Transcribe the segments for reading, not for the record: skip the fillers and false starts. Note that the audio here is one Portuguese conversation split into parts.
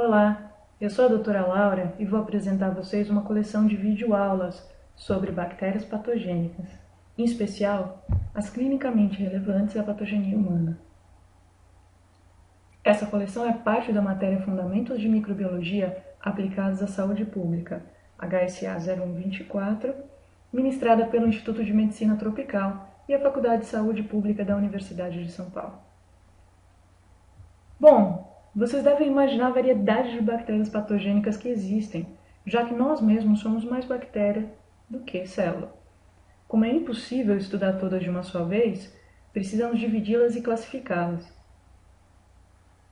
Olá, eu sou a doutora Laura e vou apresentar a vocês uma coleção de videoaulas sobre bactérias patogênicas, em especial as clinicamente relevantes à patogenia humana. Essa coleção é parte da matéria Fundamentos de Microbiologia aplicados à Saúde Pública, HSA 0124, ministrada pelo Instituto de Medicina Tropical e a Faculdade de Saúde Pública da Universidade de São Paulo. Bom, vocês devem imaginar a variedade de bactérias patogênicas que existem, já que nós mesmos somos mais bactéria do que célula. Como é impossível estudar todas de uma só vez, precisamos dividi-las e classificá-las.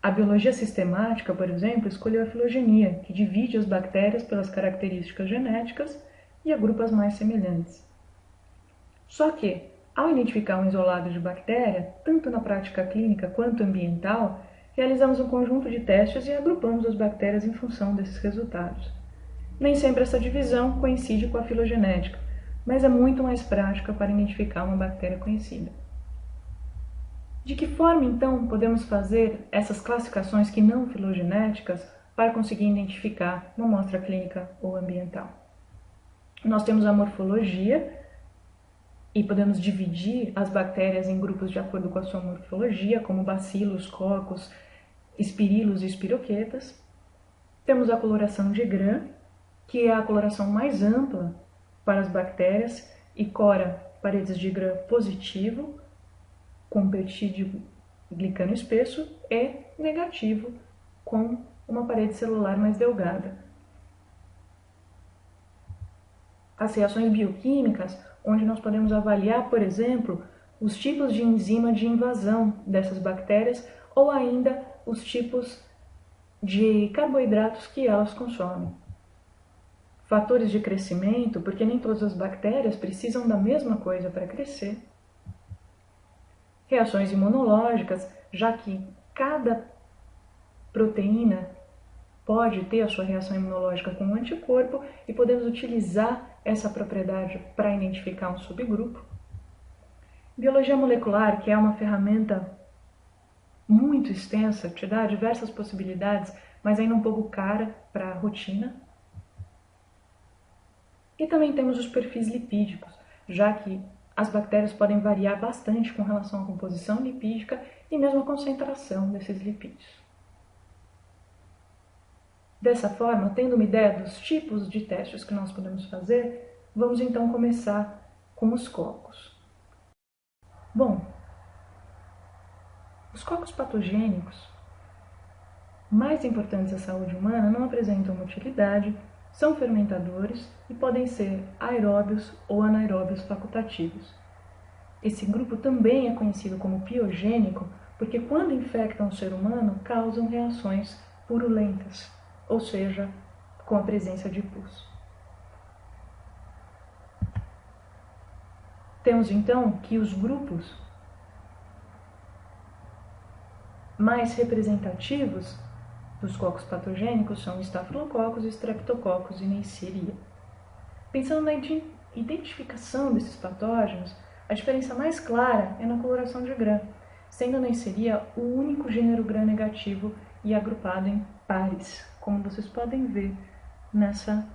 A biologia sistemática, por exemplo, escolheu a filogenia, que divide as bactérias pelas características genéticas e agrupa as mais semelhantes. Só que, ao identificar um isolado de bactéria, tanto na prática clínica quanto ambiental, realizamos um conjunto de testes e agrupamos as bactérias em função desses resultados. Nem sempre essa divisão coincide com a filogenética, mas é muito mais prática para identificar uma bactéria conhecida. De que forma, então, podemos fazer essas classificações que não filogenéticas para conseguir identificar uma amostra clínica ou ambiental? Nós temos a morfologia e podemos dividir as bactérias em grupos de acordo com a sua morfologia, como bacilos, cocos, espirilos e espiroquetas. Temos a coloração de Gram, que é a coloração mais ampla para as bactérias e cora paredes de Gram positivo, com peptídeo glicano espesso, e negativo, com uma parede celular mais delgada. As reações bioquímicas, onde nós podemos avaliar, por exemplo, os tipos de enzima de invasão dessas bactérias ou ainda os tipos de carboidratos que elas consomem. Fatores de crescimento, porque nem todas as bactérias precisam da mesma coisa para crescer. Reações imunológicas, já que cada proteína pode ter a sua reação imunológica com um anticorpo e podemos utilizar essa propriedade para identificar um subgrupo. Biologia molecular, que é uma ferramenta muito extensa, te dá diversas possibilidades, mas ainda um pouco cara para a rotina. E também temos os perfis lipídicos, já que as bactérias podem variar bastante com relação à composição lipídica e mesmo a concentração desses lipídios. Dessa forma, tendo uma ideia dos tipos de testes que nós podemos fazer, vamos então começar com os cocos. Bom, os cocos patogênicos mais importantes à saúde humana não apresentam uma utilidade, são fermentadores e podem ser aeróbios ou anaeróbios facultativos. Esse grupo também é conhecido como piogênico porque quando infectam o ser humano causam reações purulentas, ou seja, com a presença de pus. Temos então que os grupos mais representativos dos cocos patogênicos são Staphylococcus, Streptococcus e Neisseria. Pensando na identificação desses patógenos, a diferença mais clara é na coloração de Gram, sendo a Neisseria o único gênero Gram negativo e agrupado em pares, como vocês podem ver nessa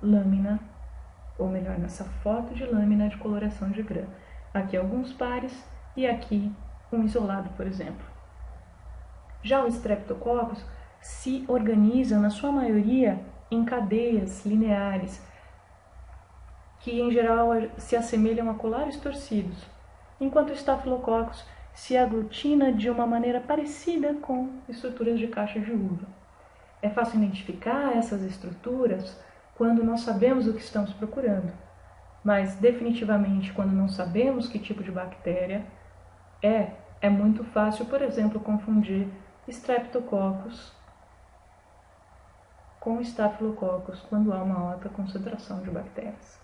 lâmina, ou melhor, nessa foto de lâmina de coloração de Gram. Aqui alguns pares e aqui um isolado, por exemplo. Já o Streptococcus se organiza, na sua maioria, em cadeias lineares, que em geral se assemelham a colares torcidos, enquanto o Staphylococcus se aglutina de uma maneira parecida com estruturas de caixa de uva. É fácil identificar essas estruturas quando nós sabemos o que estamos procurando, mas definitivamente quando não sabemos que tipo de bactéria é muito fácil, por exemplo, confundir Streptococcus com Staphylococcus quando há uma alta concentração de bactérias.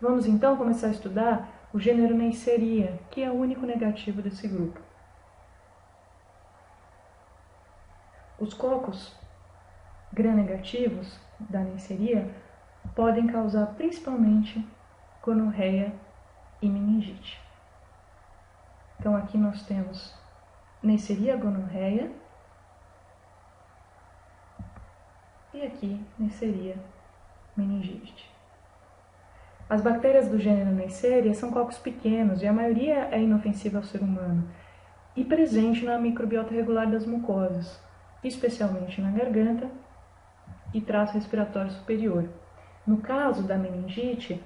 Vamos então começar a estudar o gênero Neisseria, que é o único negativo desse grupo. Os cocos gram-negativos da Neisseria podem causar principalmente gonorreia e meningite. Então aqui nós temos Neisseria gonorreia e aqui Neisseria meningite. As bactérias do gênero Neisseria são cocos pequenos e a maioria é inofensiva ao ser humano e presente na microbiota regular das mucosas, especialmente na garganta e trato respiratório superior. No caso da meningite,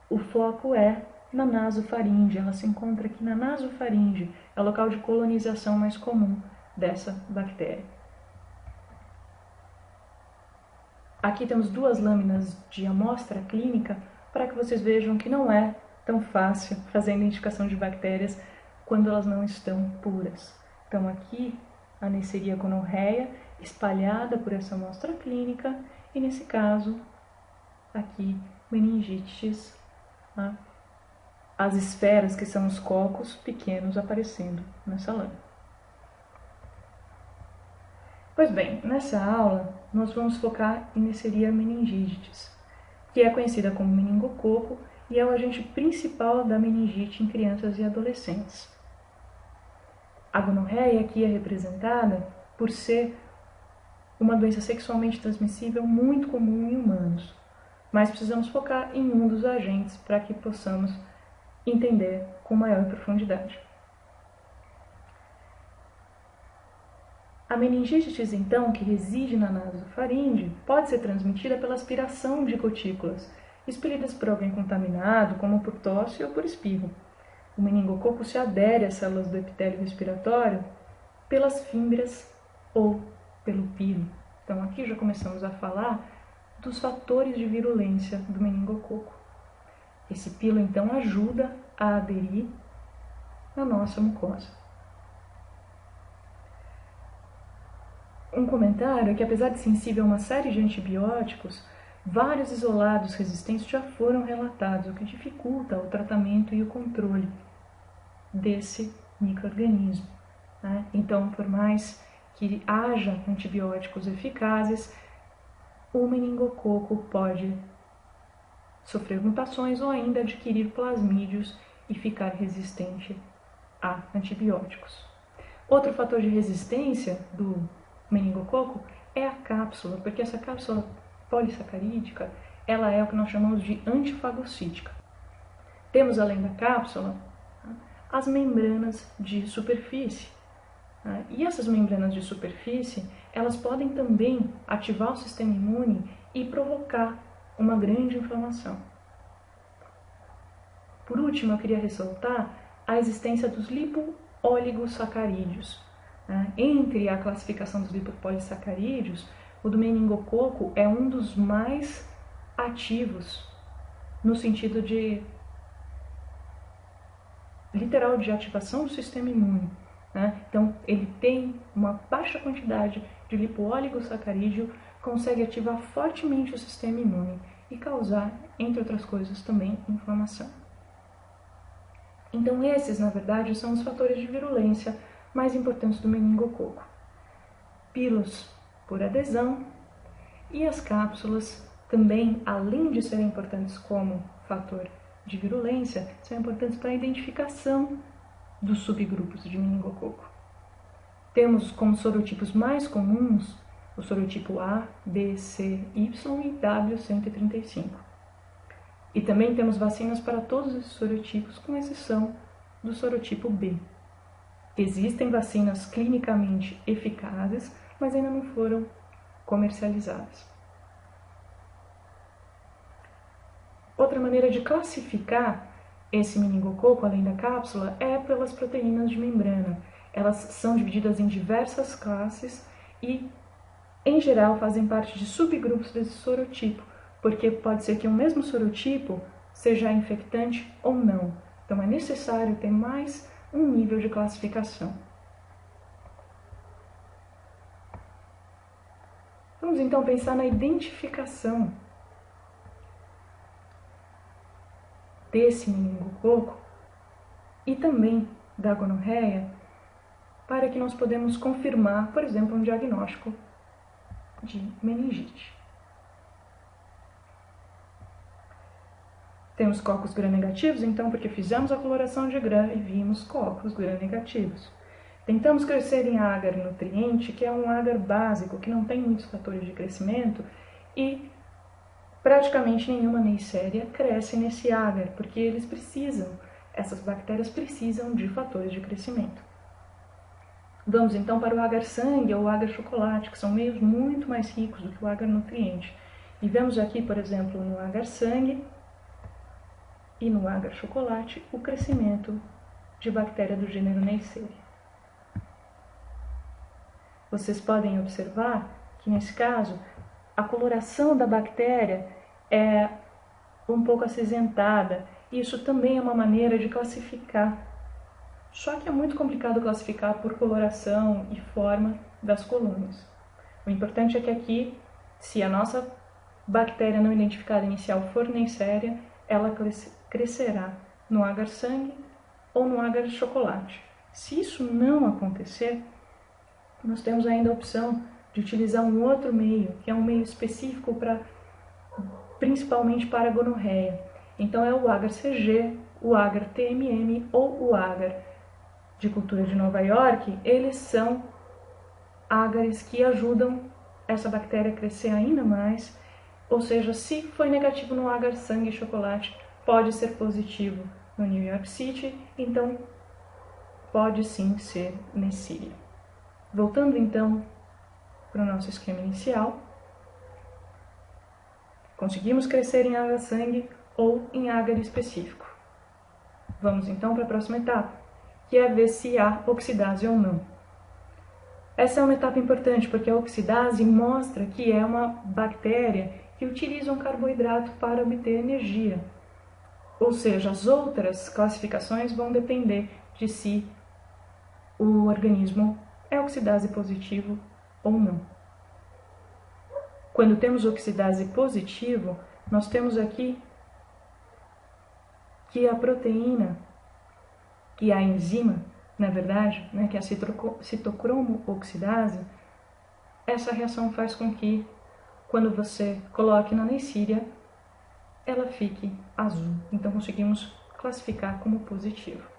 o foco é na nasofaringe, ela se encontra aqui na nasofaringe, é o local de colonização mais comum dessa bactéria. Aqui temos duas lâminas de amostra clínica para que vocês vejam que não é tão fácil fazer a identificação de bactérias quando elas não estão puras. Então aqui a Neisseria gonorreia espalhada por essa amostra clínica e nesse caso aqui meningites, tá? As esferas que são os cocos pequenos aparecendo nessa lâmina. Pois bem, nessa aula nós vamos focar em Neisseria meningitis, que é conhecida como meningococo e é o agente principal da meningite em crianças e adolescentes. A gonorreia aqui é representada por ser uma doença sexualmente transmissível muito comum em humanos, mas precisamos focar em um dos agentes para que possamos entender com maior profundidade. A meningite, então, que reside na nasofaringe, pode ser transmitida pela aspiração de gotículas, expelidas por alguém contaminado, como por tosse ou por espirro. O meningococo se adere às células do epitélio respiratório pelas fímbrias ou pelo pilo. Então, aqui já começamos a falar dos fatores de virulência do meningococo. Esse pilo, então, ajuda a aderir na nossa mucosa. Um comentário é que, apesar de sensível a uma série de antibióticos, vários isolados resistentes já foram relatados, o que dificulta o tratamento e o controle desse micro-organismo, né? Então, por mais que haja antibióticos eficazes, o meningococo pode sofrer mutações ou ainda adquirir plasmídios e ficar resistente a antibióticos. Outro fator de resistência do meningococo é a cápsula, porque essa cápsula polissacarídica, ela é o que nós chamamos de antifagocítica. Temos, além da cápsula, as membranas de superfície. E essas membranas de superfície, elas podem também ativar o sistema imune e provocar uma grande inflamação. Por último, eu queria ressaltar a existência dos lipooligosacarídeos. Entre a classificação dos lipopolissacarídeos, o do meningococo é um dos mais ativos, no sentido de literal de ativação do sistema imune. Então, ele tem uma baixa quantidade de lipooligosacarídeo, consegue ativar fortemente o sistema imune e causar, entre outras coisas, também inflamação. Então, esses, na verdade, são os fatores de virulência mais importantes do meningococo. Pilos por adesão e as cápsulas também, além de serem importantes como fator de virulência, são importantes para a identificação dos subgrupos de meningococo. Temos como sorotipos mais comuns o sorotipo A, B, C, Y e W135. E também temos vacinas para todos esses sorotipos, com exceção do sorotipo B. Existem vacinas clinicamente eficazes, mas ainda não foram comercializadas. Outra maneira de classificar esse meningococo, além da cápsula, é pelas proteínas de membrana. Elas são divididas em diversas classes e, em geral, fazem parte de subgrupos desse sorotipo, porque pode ser que o mesmo sorotipo seja infectante ou não. Então, é necessário ter mais um nível de classificação. Vamos então pensar na identificação desse meningococo e também da gonorreia, para que nós podemos confirmar, por exemplo, um diagnóstico de meningite. Temos cocos gram-negativos, então, porque fizemos a coloração de gram e vimos cocos gram-negativos. Tentamos crescer em agar nutriente, que é um agar básico, que não tem muitos fatores de crescimento, e praticamente nenhuma Neisseria cresce nesse agar, porque essas bactérias precisam de fatores de crescimento. Vamos então para o agar sangue ou o agar chocolate, que são meios muito mais ricos do que o agar nutriente. E vemos aqui, por exemplo, no agar sangue e no agar chocolate, o crescimento de bactéria do gênero Neisseria. Vocês podem observar que, nesse caso, a coloração da bactéria é um pouco acinzentada. Isso também é uma maneira de classificar. Só que é muito complicado classificar por coloração e forma das colônias. O importante é que aqui, se a nossa bactéria não identificada inicial for Neisseria, ela crescerá no agar sangue ou no agar chocolate. Se isso não acontecer, nós temos ainda a opção de utilizar um outro meio, que é um meio específico principalmente para a gonorreia. Então é o agar CG, o agar TMM ou o agar de cultura de Nova York. Eles são ágares que ajudam essa bactéria a crescer ainda mais, ou seja, se foi negativo no agar sangue e chocolate, pode ser positivo no New York City, então pode sim ser Neisseria. Voltando então para o nosso esquema inicial, conseguimos crescer em agar sangue ou em agar específico. Vamos então para a próxima etapa, que é ver se há oxidase ou não. Essa é uma etapa importante porque a oxidase mostra que é uma bactéria que utiliza um carboidrato para obter energia. Ou seja, as outras classificações vão depender de se o organismo é oxidase positivo ou não. Quando temos oxidase positivo, nós temos aqui que a proteína, que a enzima, na verdade, que é a citocromo-oxidase, essa reação faz com que, quando você coloque na Neisseria, ela fique azul. Então, conseguimos classificar como positivo.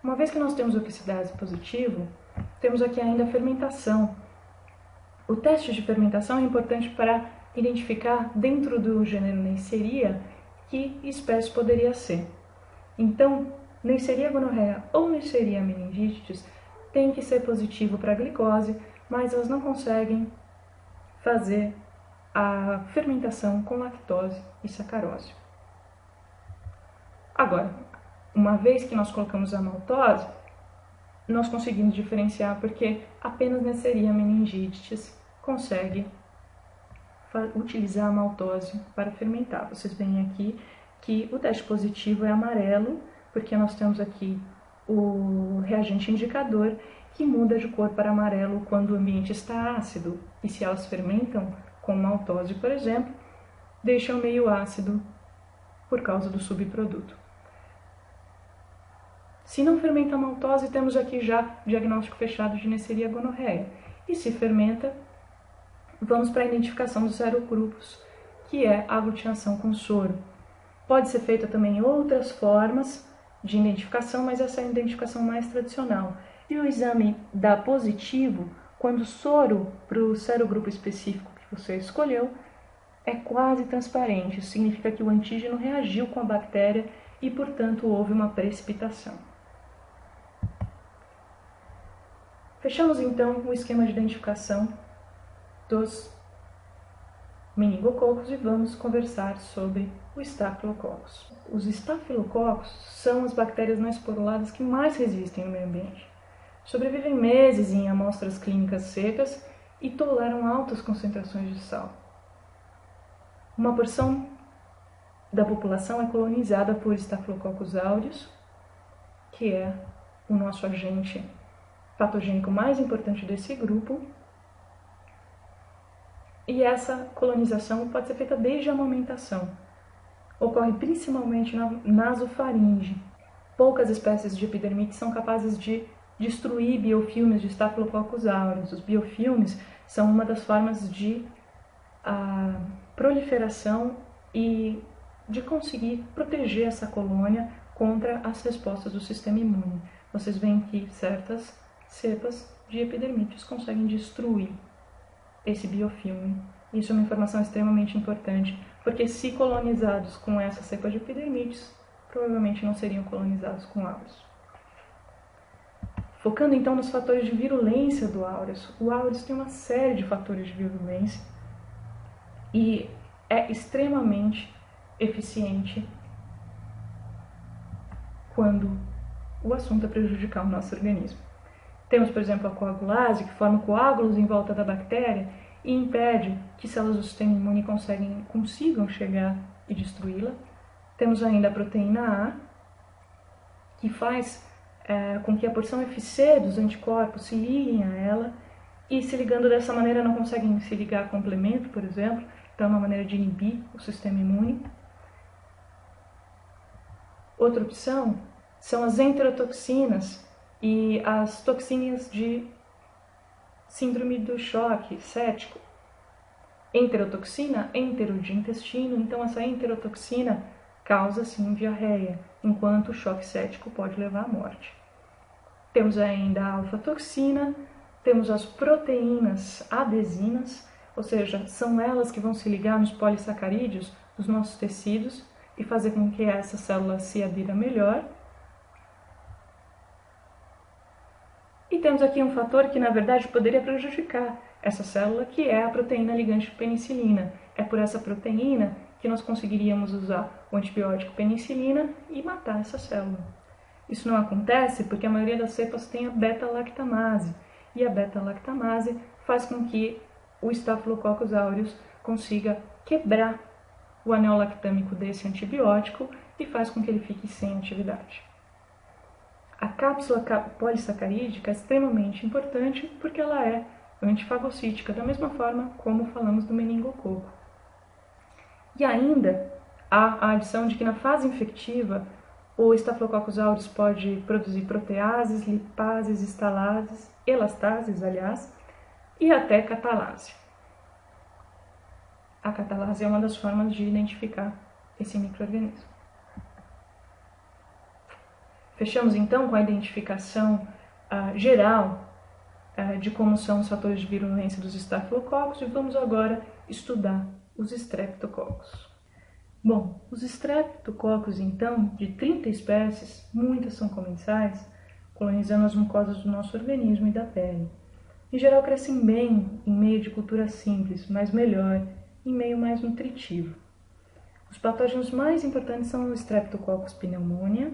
Uma vez que nós temos oxidase positivo, temos aqui ainda a fermentação. O teste de fermentação é importante para identificar, dentro do gênero Neisseria, que espécie poderia ser. Então, Neisseria gonorreia ou Neisseria meningitis tem que ser positivo para a glicose, mas elas não conseguem fazer a fermentação com lactose e sacarose. Agora, uma vez que nós colocamos a maltose, nós conseguimos diferenciar porque apenas Neisseria meningitis consegue utilizar a maltose para fermentar. Vocês veem aqui que o teste positivo é amarelo, porque nós temos aqui o reagente indicador que muda de cor para amarelo quando o ambiente está ácido. E se elas fermentam com maltose, por exemplo, deixam meio ácido por causa do subproduto. Se não fermenta a maltose, temos aqui já diagnóstico fechado de Neisseria gonorreia. E se fermenta, vamos para a identificação dos serogrupos, que é a aglutinação com soro. Pode ser feita também outras formas de identificação, mas essa é a identificação mais tradicional. E o exame dá positivo quando o soro para o serogrupo específico que você escolheu é quase transparente. Isso significa que o antígeno reagiu com a bactéria e, portanto, houve uma precipitação. Fechamos então o esquema de identificação dos meningococos e vamos conversar sobre o Staphylococcus. Os estafilococos são as bactérias não esporuladas que mais resistem no meio ambiente. Sobrevivem meses em amostras clínicas secas e toleram altas concentrações de sal. Uma porção da população é colonizada por Staphylococcus aureus, que é o nosso agente patogênico mais importante desse grupo. E essa colonização pode ser feita desde a amamentação. Ocorre principalmente na nasofaringe. Poucas espécies de epidermite são capazes de destruir biofilmes de Staphylococcus aureus. Os biofilmes são uma das formas de proliferação e de conseguir proteger essa colônia contra as respostas do sistema imune. vocês veem que certas cepas de epidermites conseguem destruir esse biofilme. Isso é uma informação extremamente importante, porque se colonizados com essa cepa de epidermites, provavelmente não seriam colonizados com áureos. Focando então nos fatores de virulência do áureus, o áureus tem uma série de fatores de virulência e é extremamente eficiente quando o assunto é prejudicar o nosso organismo. Temos, por exemplo, a coagulase, que forma coágulos em volta da bactéria e impede que células do sistema imune consigam chegar e destruí-la. Temos ainda a proteína A, que faz com que a porção FC dos anticorpos se liguem a ela, e se ligando dessa maneira não conseguem se ligar a complemento, por exemplo, então é uma maneira de inibir o sistema imune. Outra opção são as enterotoxinas e as toxinas de síndrome do choque cético. Enterotoxina, entero de intestino, então essa enterotoxina causa sim diarreia, enquanto o choque cético pode levar à morte. Temos ainda a alfa-toxina, temos as proteínas adesinas, ou seja, são elas que vão se ligar nos polissacarídeos dos nossos tecidos e fazer com que essa célula se adira melhor. E temos aqui um fator que, na verdade, poderia prejudicar essa célula, que é a proteína ligante de penicilina. É por essa proteína que nós conseguiríamos usar o antibiótico penicilina e matar essa célula. Isso não acontece porque a maioria das cepas tem a beta-lactamase, e a beta-lactamase faz com que o Staphylococcus aureus consiga quebrar o anel lactâmico desse antibiótico e faz com que ele fique sem atividade. A cápsula polissacarídica é extremamente importante porque ela é antifagocítica, da mesma forma como falamos do meningococo. E ainda há a adição de que na fase infectiva o Staphylococcus aureus pode produzir proteases, lipases, estalases, elastases, aliás, e até catalase. A catalase é uma das formas de identificar esse micro-organismo. Fechamos então com a identificação geral de como são os fatores de virulência dos estafilococos e vamos agora estudar os estreptococos. Bom, os estreptococos, então, de 30 espécies, muitas são comensais, colonizando as mucosas do nosso organismo e da pele. Em geral, crescem bem em meio de cultura simples, mas melhor em meio mais nutritivo. Os patógenos mais importantes são o Streptococcus pneumoniae,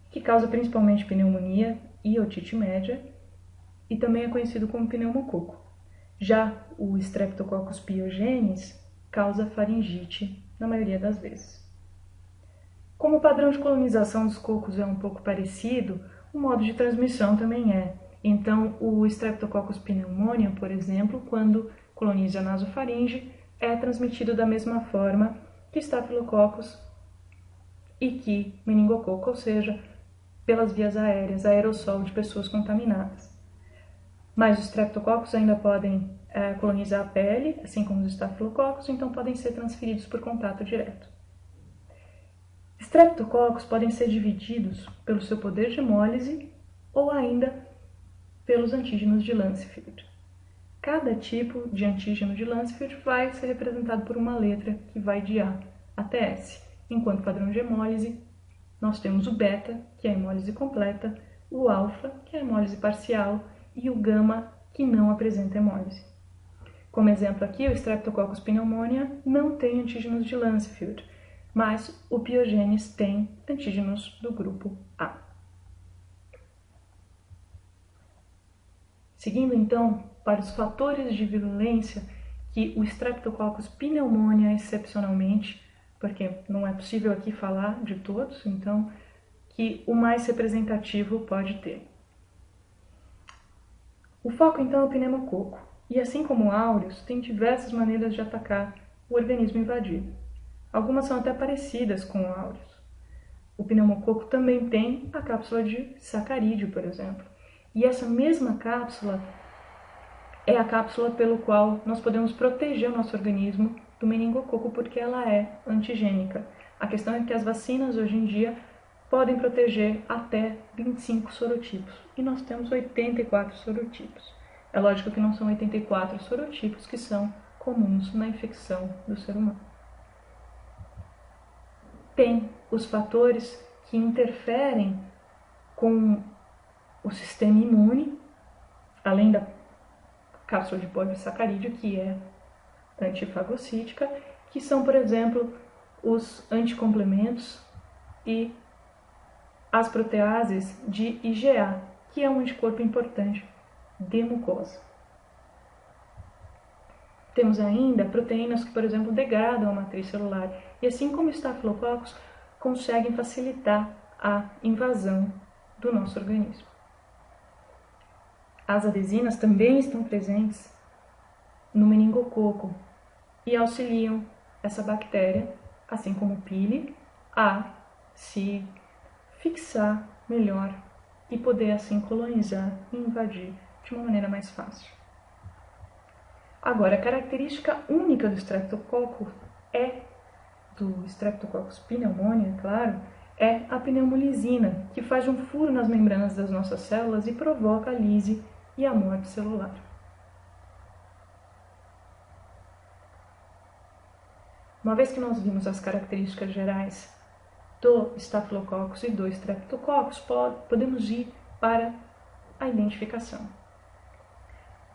que causa principalmente pneumonia e otite média, e também é conhecido como pneumococo. Já o Streptococcus pyogenes causa faringite na maioria das vezes. Como o padrão de colonização dos cocos é um pouco parecido, o modo de transmissão também é. Então, o Streptococcus pneumoniae, por exemplo, quando coloniza a nasofaringe, é transmitido da mesma forma que Staphylococcus e que meningococo, ou seja, pelas vias aéreas, aerossol de pessoas contaminadas. Mas os Streptococcus ainda podem colonizar a pele, assim como os Staphylococcus, então podem ser transferidos por contato direto. Streptococcus podem ser divididos pelo seu poder de hemólise ou ainda pelos antígenos de Lancefield. Cada tipo de antígeno de Lancefield vai ser representado por uma letra que vai de A até S. Enquanto padrão de hemólise, nós temos o beta, que é a hemólise completa, o alfa, que é a hemólise parcial, e o gama, que não apresenta hemólise. Como exemplo aqui, o Streptococcus pneumoniae não tem antígenos de Lancefield, mas o Pyogenes tem antígenos do grupo A. Seguindo então para os fatores de virulência que o Streptococcus pneumoniae excepcionalmente, porque não é possível aqui falar de todos, então, que o mais representativo pode ter. O foco então é o pneumococo, e assim como o áureos, tem diversas maneiras de atacar o organismo invadido. Algumas são até parecidas com o áureos. O pneumococo também tem a cápsula de sacarídeo, por exemplo. E essa mesma cápsula é a cápsula pelo qual nós podemos proteger o nosso organismo do meningococo, porque ela é antigênica. A questão é que as vacinas hoje em dia podem proteger até 25 sorotipos. E nós temos 84 sorotipos. É lógico que não são 84 sorotipos que são comuns na infecção do ser humano. Tem os fatores que interferem com o sistema imune, além da cápsula de polissacarídeo, que é antifagocítica, que são, por exemplo, os anticomplementos e as proteases de IgA, que é um anticorpo importante de mucosa. Temos ainda proteínas que, por exemplo, degradam a matriz celular e, assim como estafilococos, conseguem facilitar a invasão do nosso organismo. As adesinas também estão presentes no meningococo e auxiliam essa bactéria, assim como o pili, a se fixar melhor e poder assim colonizar e invadir de uma maneira mais fácil. Agora, a característica única do Streptococcus pneumoniae, claro, é a pneumolisina, que faz um furo nas membranas das nossas células e provoca a lise e a morte celular. Uma vez que nós vimos as características gerais do Staphylococcus e do Streptococcus, podemos ir para a identificação.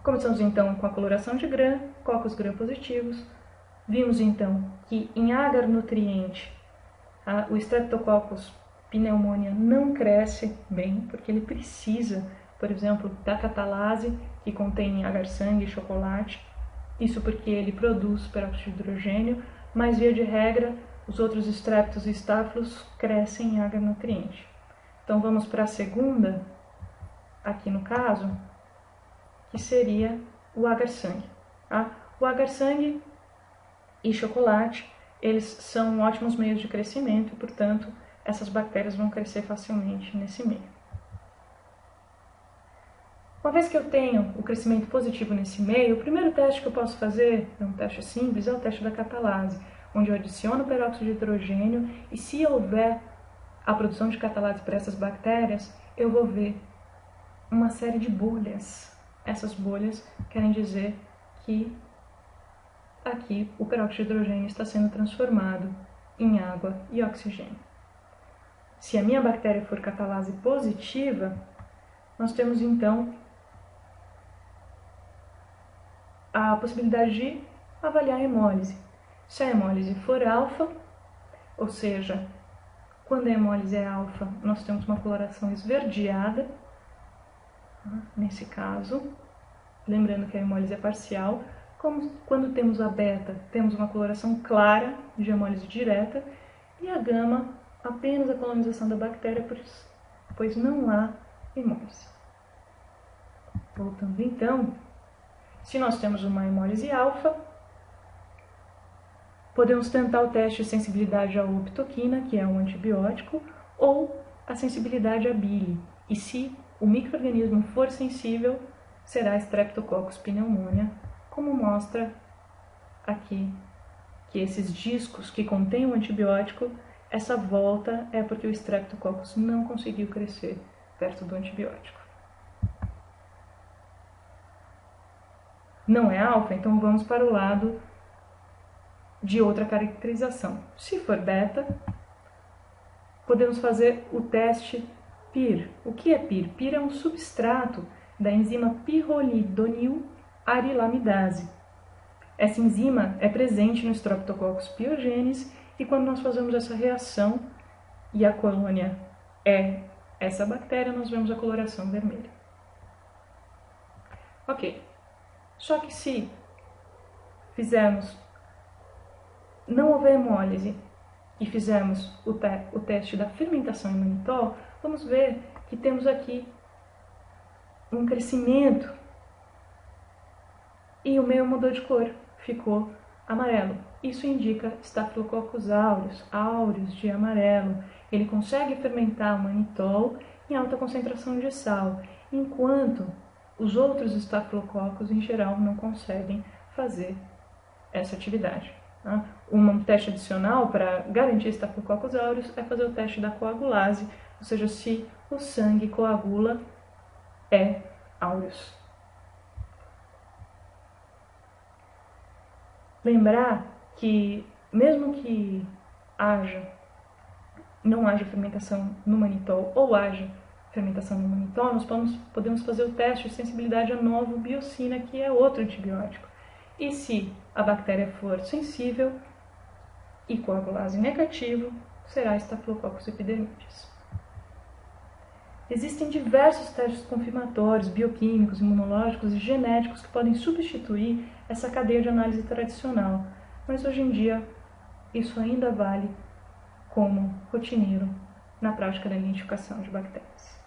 Começamos então com a coloração de Gram, cocos Gram positivos. Vimos então que em agar nutriente o Streptococcus pneumoniae não cresce bem, porque ele precisa, por exemplo, da catalase, que contém agar-sangue e chocolate. Isso porque ele produz peróxido de hidrogênio, mas via de regra, os outros estreptos e estáfilos crescem em agar nutriente. Então vamos para a segunda, aqui no caso, que seria o agar-sangue. Tá? O agar-sangue e chocolate, eles são ótimos meios de crescimento e, portanto, essas bactérias vão crescer facilmente nesse meio. Uma vez que eu tenho o crescimento positivo nesse meio, o primeiro teste que eu posso fazer, é um teste simples, é o teste da catalase, onde eu adiciono o peróxido de hidrogênio e, se houver a produção de catalase para essas bactérias, eu vou ver uma série de bolhas. Essas bolhas querem dizer que aqui o peróxido de hidrogênio está sendo transformado em água e oxigênio. Se a minha bactéria for catalase positiva, nós temos então a possibilidade de avaliar a hemólise. Se a hemólise for alfa, ou seja, quando a hemólise é alfa, nós temos uma coloração esverdeada, nesse caso, lembrando que a hemólise é parcial. Como quando temos a beta, temos uma coloração clara de hemólise direta, e a gama, apenas a colonização da bactéria, pois não há hemólise. Voltando então, se nós temos uma hemólise alfa, podemos tentar o teste de sensibilidade à optoquina, que é um antibiótico, ou a sensibilidade à bile. E se o micro-organismo for sensível, será Streptococcus pneumoniae, como mostra aqui que esses discos que contêm o antibiótico, essa volta é porque o Streptococcus não conseguiu crescer perto do antibiótico. Não é alfa, então vamos para o lado de outra caracterização. Se for beta, podemos fazer o teste PIR. O que é PIR? PIR é um substrato da enzima pirrolidonil arilamidase. Essa enzima é presente no Streptococcus pyogenes e quando nós fazemos essa reação e a colônia é essa bactéria, nós vemos a coloração vermelha. Ok. Só que se não houver hemólise e fizermos o teste da fermentação em manitol, vamos ver que temos aqui um crescimento e o meio mudou de cor, ficou amarelo. Isso indica Staphylococcus aureus de amarelo. Ele consegue fermentar o manitol em alta concentração de sal, enquanto os outros estafilococos, em geral, não conseguem fazer essa atividade. Tá? Um teste adicional para garantir Staphylococcus aureus é fazer o teste da coagulase, ou seja, se o sangue coagula é aureus. Lembrar que, mesmo que não haja fermentação no manitol ou haja fermentação no manitol, nós podemos fazer o teste de sensibilidade à novobiocina, que é outro antibiótico. E se a bactéria for sensível e coagulase negativo, será Staphylococcus epidermidis. Existem diversos testes confirmatórios, bioquímicos, imunológicos e genéticos que podem substituir essa cadeia de análise tradicional, mas hoje em dia isso ainda vale como rotineiro na prática da identificação de bactérias.